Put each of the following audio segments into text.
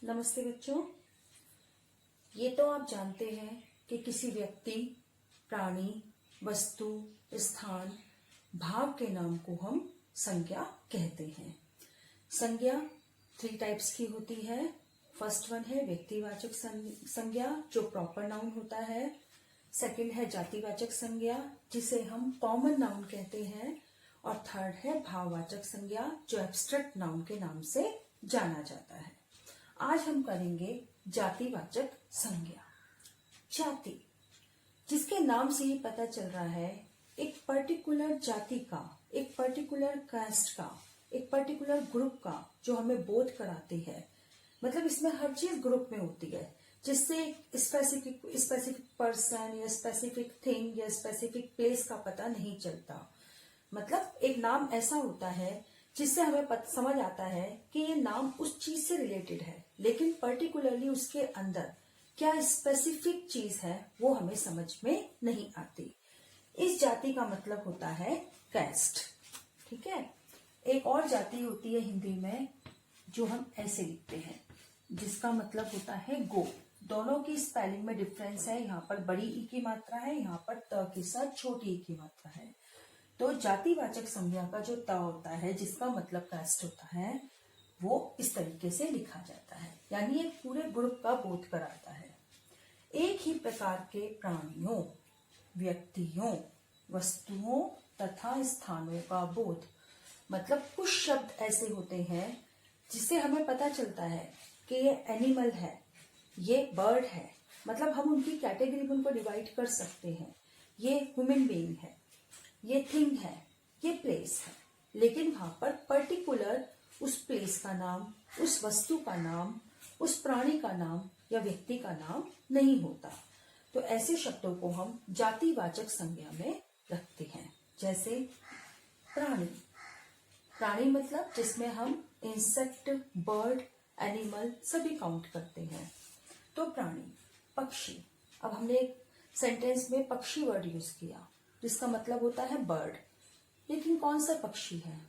नमस्ते बच्चों। ये तो आप जानते हैं कि किसी व्यक्ति, प्राणी, वस्तु, स्थान, भाव के नाम को हम संज्ञा कहते हैं। संज्ञा 3 टाइप्स की होती है। फर्स्ट वन है व्यक्तिवाचक संज्ञा जो प्रॉपर नाउन होता है। सेकंड है जातिवाचक संज्ञा जिसे हम कॉमन नाउन कहते हैं। और थर्ड है भाववाचक संज्ञा जो एब्स्ट्रैक्ट नाउन के नाम से जाना जाता है। आज हम करेंगे जातिवाचक संज्ञा। जाति, जिसके नाम से ही पता चल रहा है एक पर्टिकुलर जाति का, एक पर्टिकुलर कास्ट का, एक पर्टिकुलर ग्रुप का जो हमें बोध कराती है। मतलब इसमें हर चीज ग्रुप में होती है जिससे स्पेसिफिक पर्सन या स्पेसिफिक थिंग या स्पेसिफिक प्लेस का पता नहीं चलता। मतलब एक नाम ऐसा होता है जिससे हमें समझ आता है कि ये नाम उस चीज से रिलेटेड है, लेकिन पर्टिकुलरली उसके अंदर क्या स्पेसिफिक चीज है वो हमें समझ में नहीं आती। इस जाति का मतलब होता है कैस्ट। ठीक है। एक और जाति होती है हिंदी में जो हम ऐसे लिखते हैं, जिसका मतलब होता है गो। दोनों की स्पेलिंग में डिफरेंस है। यहाँ पर बड़ी ई की मात्रा है, यहाँ पर त के साथ छोटी ई की मात्रा है। तो जातिवाचक संज्ञा का जो त होता है, जिसका मतलब कास्ट होता है, वो इस तरीके से लिखा जाता है, यानी एक पूरे ग्रुप का बोध कराता है। एक ही प्रकार के प्राणियों, व्यक्तियों, वस्तुओं तथा स्थानों का बोध। मतलब कुछ शब्द ऐसे होते हैं जिससे हमें पता चलता है कि ये एनिमल है, ये बर्ड है। मतलब हम उनकी कैटेगरी में उनको डिवाइड कर सकते हैं। ये ह्यूमन बीइंग है, ये थिंग है, ये प्लेस है। लेकिन वहां पर पर्टिकुलर उस प्लेस का नाम, उस वस्तु का नाम, उस प्राणी का नाम या व्यक्ति का नाम नहीं होता। तो ऐसे शब्दों को हम जातिवाचक संज्ञा में रखते हैं। जैसे प्राणी। प्राणी मतलब जिसमें हम इंसेक्ट, बर्ड, एनिमल सभी काउंट करते हैं। तो प्राणी। पक्षी। अब हमने एक सेंटेंस में पक्षी वर्ड यूज किया जिसका मतलब होता है बर्ड। लेकिन कौन सा पक्षी है?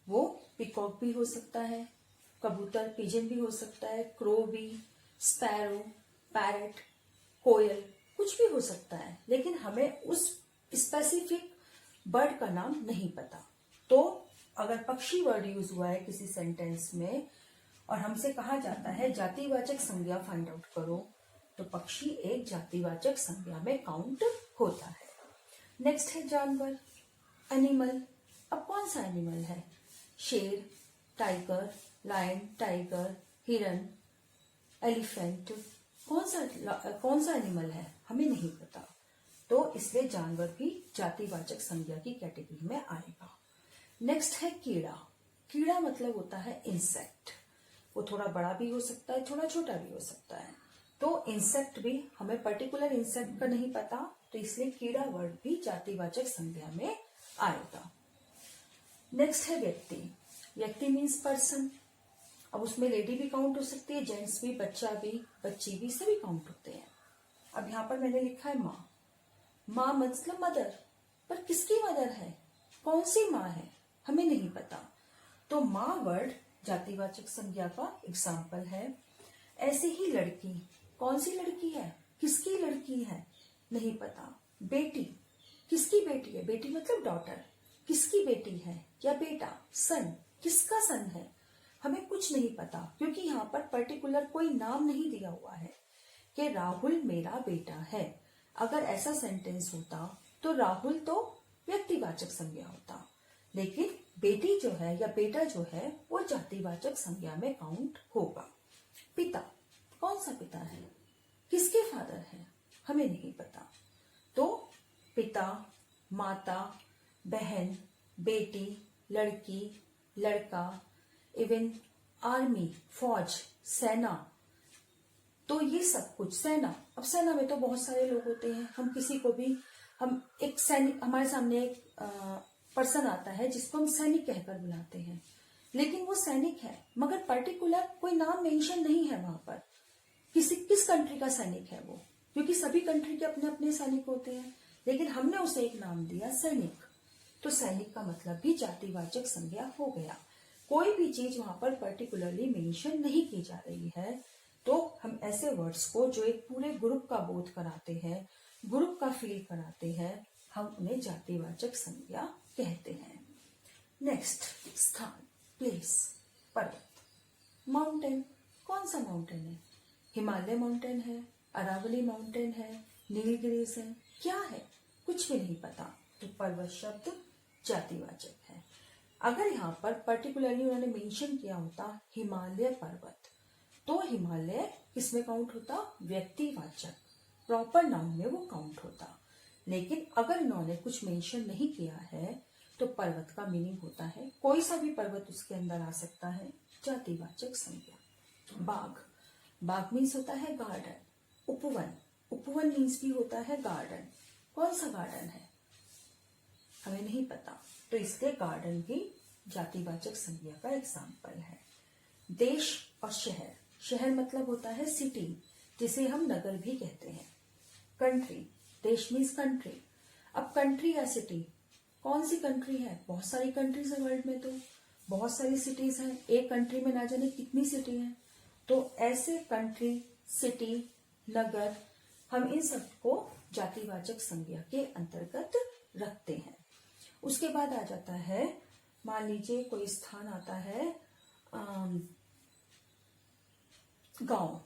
वो पिकॉक भी हो सकता है, कबूतर पिजन भी हो सकता है, क्रो भी, स्पैरो, पैरट, कोयल, कुछ भी हो सकता है। लेकिन हमें उस स्पेसिफिक बर्ड का नाम नहीं पता। तो अगर पक्षी वर्ड यूज हुआ है किसी सेंटेंस में और हमसे कहा जाता है जातिवाचक संज्ञा फाइंड आउट करो, तो पक्षी एक जातिवाचक संज्ञा में काउंट होता है। नेक्स्ट है जानवर, एनिमल। अब कौन सा एनिमल है? शेर, टाइगर, लायन, टाइगर, हिरन, एलिफेंट, कौन सा एनिमल है हमें नहीं पता। तो इसलिए जानवर भी जातिवाचक संज्ञा की कैटेगरी में आएगा। नेक्स्ट है कीड़ा। कीड़ा मतलब होता है इंसेक्ट। वो थोड़ा बड़ा भी हो सकता है, थोड़ा छोटा भी हो सकता है। तो इंसेक्ट भी, हमें पर्टिकुलर इंसेक्ट का नहीं पता, तो इसलिए कीड़ा वर्ड भी जातिवाचक संज्ञा में आएगा। नेक्स्ट है व्यक्ति। व्यक्ति मीन्स पर्सन। अब उसमें लेडी भी काउंट हो सकती है, जेंट्स भी, बच्चा भी, बच्ची भी, सभी काउंट होते हैं। अब यहाँ पर मैंने लिखा है माँ। माँ मतलब मदर, पर किसकी मदर है, कौन सी माँ है, हमें नहीं पता। तो माँ वर्ड जातिवाचक संज्ञा का एग्जाम्पल है। ऐसे ही लड़की। कौन सी लड़की है, किसकी लड़की है, नहीं पता। बेटी, किसकी बेटी है, बेटी मतलब डॉटर, किसकी बेटी है या बेटा। सन, किसका सन है, हमें कुछ नहीं पता, क्योंकि यहाँ पर पर्टिकुलर कोई नाम नहीं दिया हुआ है कि राहुल मेरा बेटा है। अगर ऐसा सेंटेंस होता तो राहुल तो व्यक्तिवाचक संज्ञा होता, लेकिन बेटी जो है या बेटा जो है वो जातिवाचक संज्ञा में काउंट होगा। पिता, कौन सा पिता है, किसके फादर है, हमें नहीं पता। तो पिता, माता, बहन, बेटी, लड़की, लड़का, इवन आर्मी, फौज, सेना, तो ये सब कुछ। सेना, अब सेना में तो बहुत सारे लोग होते हैं। हम किसी को भी, हम एक सैनिक, हमारे सामने एक पर्सन आता है जिसको हम सैनिक कहकर बुलाते हैं, लेकिन वो सैनिक है मगर पर्टिकुलर कोई नाम मेंशन नहीं है वहां पर किस कंट्री का सैनिक है वो, क्योंकि सभी कंट्री के अपने अपने सैनिक होते हैं, लेकिन हमने उसे एक नाम दिया सैनिक। तो सैनिक का मतलब भी जातिवाचक संज्ञा हो गया। कोई भी चीज वहां पर पर्टिकुलरली मेंशन नहीं की जा रही है, तो हम ऐसे वर्ड्स को जो एक पूरे ग्रुप का बोध कराते हैं, ग्रुप का फील कराते हैं, हम उन्हें जातिवाचक संज्ञा कहते हैं। नेक्स्ट, स्थान, प्लेस, पर्वत, माउंटेन। कौन सा माउंटेन है? हिमालय माउंटेन है, अरावली माउंटेन है, नीलगिरीज है, क्या है? कुछ भी नहीं पता। तो पर्वत शब्द जातिवाचक है। अगर यहाँ पर पर्टिकुलरली उन्होंने मेंशन किया होता हिमालय पर्वत, तो हिमालय किसमें काउंट होता? व्यक्तिवाचक, प्रॉपर नाउन में वो काउंट होता। लेकिन अगर इन्होंने कुछ मेंशन नहीं किया है तो पर्वत का मीनिंग होता है कोई सा भी पर्वत उसके अंदर आ सकता है, जातिवाचक संज्ञा। बाग, बाग मीन्स होता है गार्डन। उपवन, उपवन मीन्स भी होता है गार्डन। कौन सा गार्डन है? हमें नहीं पता, तो इसलिए गार्डन भी जातिवाचक संज्ञा का एग्जाम्पल है। देश और शहर, शहर मतलब होता है सिटी, जिसे हम नगर भी कहते हैं। कंट्री, देश मीन्स कंट्री। अब कंट्री या सिटी, कौन सी कंट्री है? बहुत सारी कंट्रीज है वर्ल्ड में, तो बहुत सारी सिटीज हैं। एक कंट्री में ना जाने कितनी सिटी है। तो ऐसे कंट्री, सिटी, नगर, हम इन सबको जातिवाचक संज्ञा के अंतर्गत रखते हैं। उसके बाद आ जाता है, मान लीजिए कोई स्थान आता है गांव,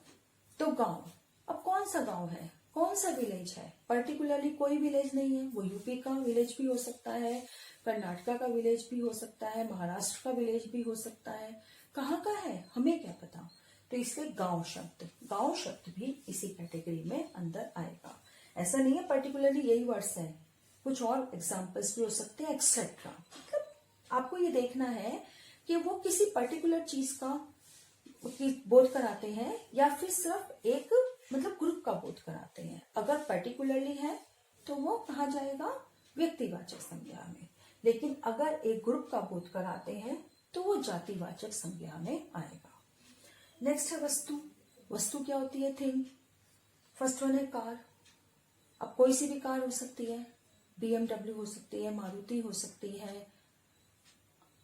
तो गांव, अब कौन सा गांव है? कौन सा विलेज है? पर्टिकुलरली कोई विलेज नहीं है। वो यूपी का विलेज भी हो सकता है, कर्नाटका का विलेज भी हो सकता है, महाराष्ट्र का विलेज भी हो सकता है। कहाँ का है हमें क्या पता। तो इसलिए गांव शब्द भी इसी कैटेगरी में अंदर आएगा। ऐसा नहीं है पर्टिकुलरली यही वर्ड्स है, कुछ और एग्जाम्पल्स भी हो सकते हैं, एक्सेट्रा। मतलब आपको ये देखना है कि वो किसी पर्टिकुलर चीज का बोध कराते हैं या फिर सिर्फ एक मतलब ग्रुप का बोध कराते हैं। अगर पर्टिकुलरली है तो वो कहा जाएगा व्यक्तिवाचक संज्ञा में, लेकिन अगर एक ग्रुप का बोध कराते हैं तो वो जातिवाचक संज्ञा में आएगा। नेक्स्ट है वस्तु। वस्तु क्या होती है? थिंग। फर्स्ट वन है कार। अब कोई सी भी कार हो सकती है, BMW हो सकती है, मारुति हो सकती है,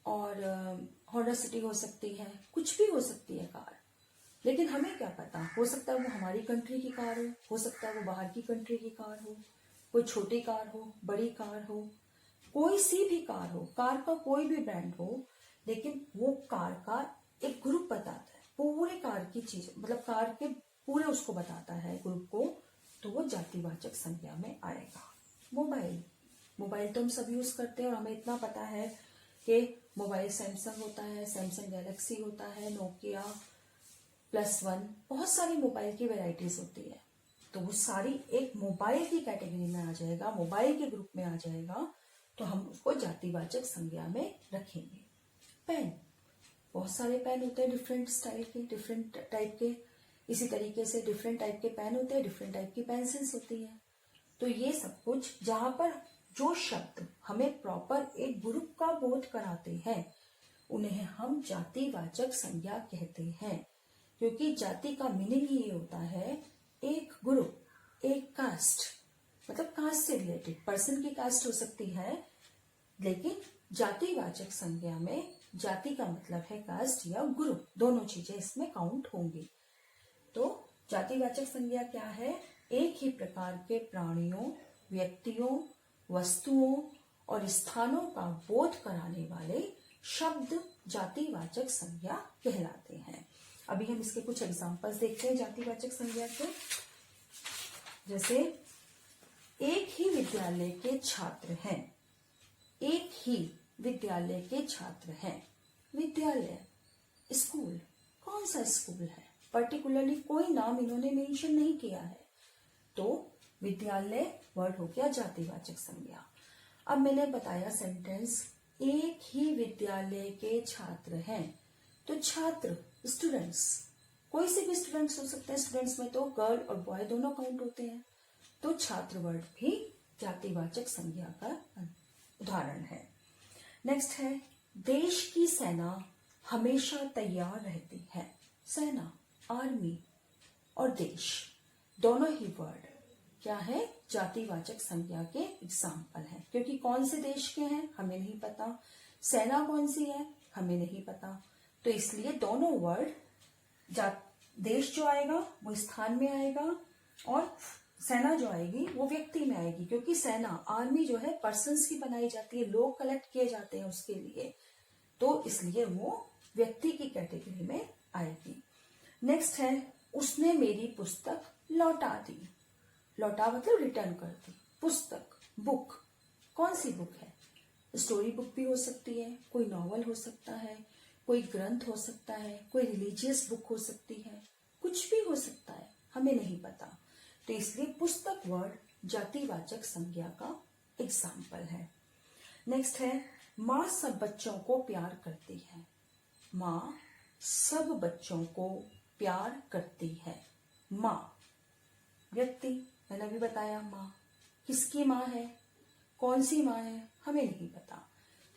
और होंडा सिटी हो सकती है, कुछ भी हो सकती है कार। लेकिन हमें क्या पता, हो सकता है वो हमारी कंट्री की कार हो सकता है वो बाहर की कंट्री की कार हो, कोई छोटी कार हो, बड़ी कार हो, कोई सी भी कार हो, कार का कोई भी ब्रांड हो, लेकिन वो कार का एक ग्रुप बताता है, पूरे कार की चीज, मतलब कार के पूरे उसको बताता है ग्रुप को, तो वो जातिवाचक संज्ञा में आएगा। मोबाइल, मोबाइल तो हम सब यूज करते हैं और हमें इतना पता है कि मोबाइल सैमसंग होता है, सैमसंग गैलेक्सी होता है, नोकिया, +1, बहुत सारी मोबाइल की वैरायटीज होती है। तो वो सारी एक मोबाइल की कैटेगरी में आ जाएगा, मोबाइल के ग्रुप में आ जाएगा, तो हम उसको जातिवाचक संज्ञा में रखेंगे। पेन, बहुत सारे पेन होते हैं डिफरेंट स्टाइल के, डिफरेंट टाइप के। इसी तरीके से डिफरेंट टाइप के पेन होते हैं, डिफरेंट टाइप की पेंसिल्स होती है। तो ये सब कुछ जहां पर जो शब्द हमें प्रॉपर एक ग्रुप का बोध कराते हैं उन्हें हम जातिवाचक संज्ञा कहते हैं, क्योंकि जाति का मीनिंग ही ये होता है एक ग्रुप, एक कास्ट, मतलब कास्ट से रिलेटेड, पर्सन की कास्ट हो सकती है, लेकिन जातिवाचक संज्ञा में जाति का मतलब है कास्ट या ग्रुप, दोनों चीजें इसमें काउंट होंगी। तो जातिवाचक संज्ञा क्या है? एक ही प्रकार के प्राणियों, व्यक्तियों, वस्तुओं और स्थानों का बोध कराने वाले शब्द जातिवाचक संज्ञा कहलाते हैं। अभी हम इसके कुछ एग्जांपल्स देखते हैं जातिवाचक संज्ञा के। जैसे एक ही विद्यालय के छात्र हैं, एक ही विद्यालय के छात्र हैं। विद्यालय, स्कूल, कौन सा स्कूल है? पर्टिकुलरली कोई नाम इन्होंने मेंशन नहीं किया है, तो विद्यालय वर्ड हो गया जातिवाचक संज्ञा। अब मैंने बताया सेंटेंस, एक ही विद्यालय के छात्र हैं, तो छात्र, स्टूडेंट्स, कोई से भी स्टूडेंट्स हो सकते हैं। स्टूडेंट्स में तो गर्ल और बॉय दोनों काउंट होते हैं, तो छात्र वर्ड भी जातिवाचक संज्ञा का उदाहरण है। नेक्स्ट है, देश की सेना हमेशा तैयार रहती है। सेना, आर्मी और देश दोनों ही वर्ड क्या है? जातिवाचक संज्ञा के एग्जाम्पल हैं, क्योंकि कौन से देश के हैं हमें नहीं पता, सेना कौन सी है हमें नहीं पता। तो इसलिए दोनों वर्ड देश जो आएगा वो स्थान में आएगा और सेना जो आएगी वो व्यक्ति में आएगी, क्योंकि सेना आर्मी जो है पर्सन्स की बनाई जाती है, लोग कलेक्ट किए जाते हैं उसके लिए, तो इसलिए वो व्यक्ति की कैटेगरी में आएगी। नेक्स्ट है उसने मेरी पुस्तक लौटा दी। लौटा मतलब रिटर्न कर दी। पुस्तक बुक, कौन सी बुक है? स्टोरी बुक भी हो सकती है, कोई नॉवल हो सकता है, कोई ग्रंथ हो सकता है, कोई रिलीजियस बुक हो सकती है, कुछ भी हो सकता है, हमें नहीं पता। तो इसलिए पुस्तक वर्ड जातिवाचक संज्ञा का एग्जाम्पल है। नेक्स्ट है माँ सब बच्चों को प्यार करती है। माँ सब बच्चों को प्यार करती है। माँ व्यक्ति, मैंने अभी बताया माँ, किसकी माँ है, कौन सी माँ है, हमें नहीं पता।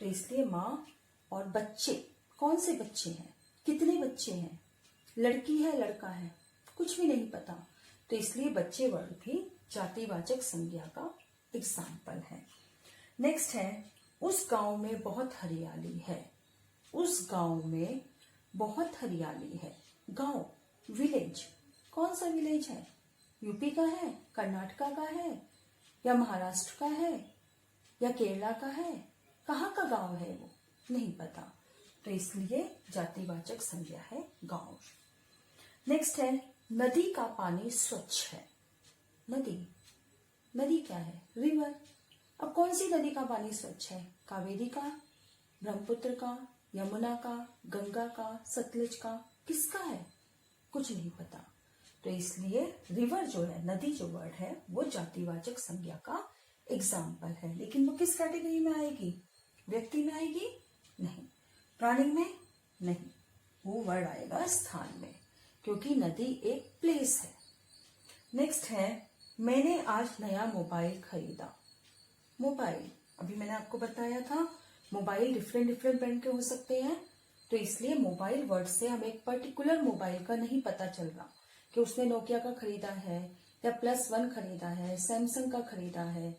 तो इसलिए माँ और बच्चे, कौन से बच्चे हैं, कितने बच्चे हैं, लड़की है लड़का है, कुछ भी नहीं पता। तो इसलिए बच्चे वर्ड भी जातिवाचक संज्ञा का एग्जाम्पल है। नेक्स्ट है उस गांव में बहुत हरियाली है। उस गांव में बहुत हरियाली है। गांव विलेज, कौन सा विलेज है? यूपी का है, कर्नाटका का है, या महाराष्ट्र का है, या केरला का है? कहाँ का गांव है वो, नहीं पता। तो इसलिए जातिवाचक संज्ञा है गांव। नेक्स्ट है नदी का पानी स्वच्छ है। नदी, नदी क्या है? रिवर। अब कौन सी नदी का पानी स्वच्छ है? कावेरी का, ब्रह्मपुत्र का, यमुना का, गंगा का, सतलुज का, किसका है? कुछ नहीं पता। तो इसलिए रिवर जो है, नदी जो वर्ड है, वो जातिवाचक संज्ञा का एग्जाम्पल है। लेकिन वो किस कैटेगरी में आएगी? व्यक्ति में आएगी? नहीं। प्राणी में? नहीं। वो वर्ड आएगा स्थान में, क्योंकि नदी एक प्लेस है। नेक्स्ट है मैंने आज नया मोबाइल खरीदा। मोबाइल, अभी मैंने आपको बताया था मोबाइल डिफरेंट डिफरेंट ब्रांड के हो सकते हैं, तो इसलिए मोबाइल वर्ड से हमें एक पर्टिकुलर मोबाइल का नहीं पता चल रहा कि उसने नोकिया का खरीदा है या +1 खरीदा है, सैमसंग का खरीदा है,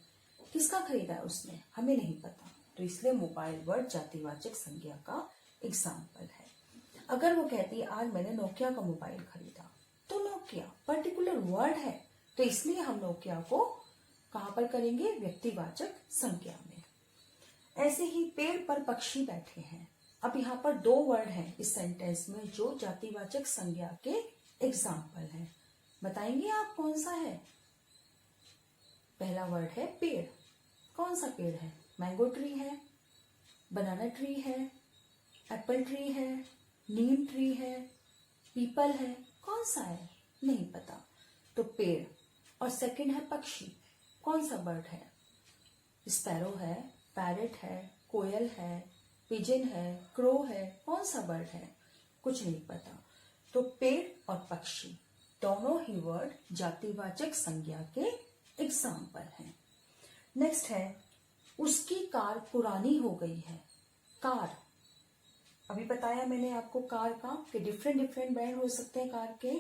किसका खरीदा है उसने, हमें नहीं पता। तो इसलिए मोबाइल वर्ड जातिवाचक संज्ञा का एग्जाम्पल है। अगर वो कहती है आज मैंने नोकिया का मोबाइल खरीदा, तो नोकिया पर्टिकुलर वर्ड है, तो इसलिए हम नोकिया को कहां पर करेंगे? व्यक्तिवाचक संज्ञा में। ऐसे ही पेड़ पर पक्षी बैठे हैं। अब यहाँ पर 2 वर्ड हैं इस सेंटेंस में जो जातिवाचक संज्ञा के एग्जाम्पल हैं। बताएंगे आप कौन सा है? पहला वर्ड है पेड़। कौन सा पेड़ है? मैंगो ट्री है, बनाना ट्री है, एप्पल ट्री है, नीम ट्री है, पीपल है, कौन सा है? नहीं पता। तो पेड़। और सेकंड है पक्षी। कौन सा बर्ड है? स्पैरो है, पैरेट है, कोयल है, पिजन है, क्रो है, कौन सा बर्ड है? कुछ नहीं पता। तो पेड़ और पक्षी दोनों ही वर्ड जातिवाचक संज्ञा के एग्जाम्पल हैं। नेक्स्ट है उसकी कार पुरानी हो गई है। कार, अभी बताया मैंने आपको कार का कि डिफरेंट डिफरेंट ब्रांड हो सकते हैं कार के,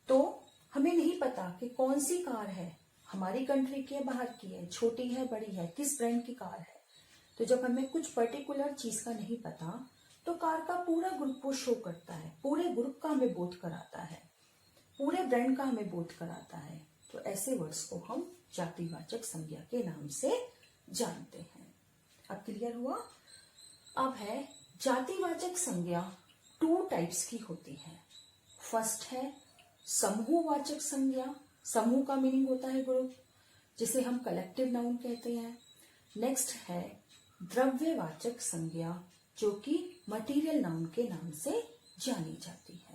तो हमें नहीं पता कि कौन सी कार है, हमारी कंट्री की है, बाहर की है, छोटी है, बड़ी है, किस ब्रांड की कार है। तो जब हमें कुछ पर्टिकुलर चीज का नहीं पता तो कार का पूरा ग्रुप को शो करता है, पूरे ग्रुप का हमें बोध कराता है, पूरे ब्रांड का हमें बोध कराता है। तो ऐसे वर्ड्स को हम जातिवाचक संज्ञा के नाम से जानते हैं। अब क्लियर हुआ? अब है जातिवाचक संज्ञा 2 टाइप्स की होती है। फर्स्ट है समूहवाचक संज्ञा। समूह का मीनिंग होता है ग्रुप, जिसे हम कलेक्टिव नाउन कहते हैं। नेक्स्ट है द्रव्यवाचक संज्ञा, जो कि मटेरियल नाउन के नाम से जानी जाती है।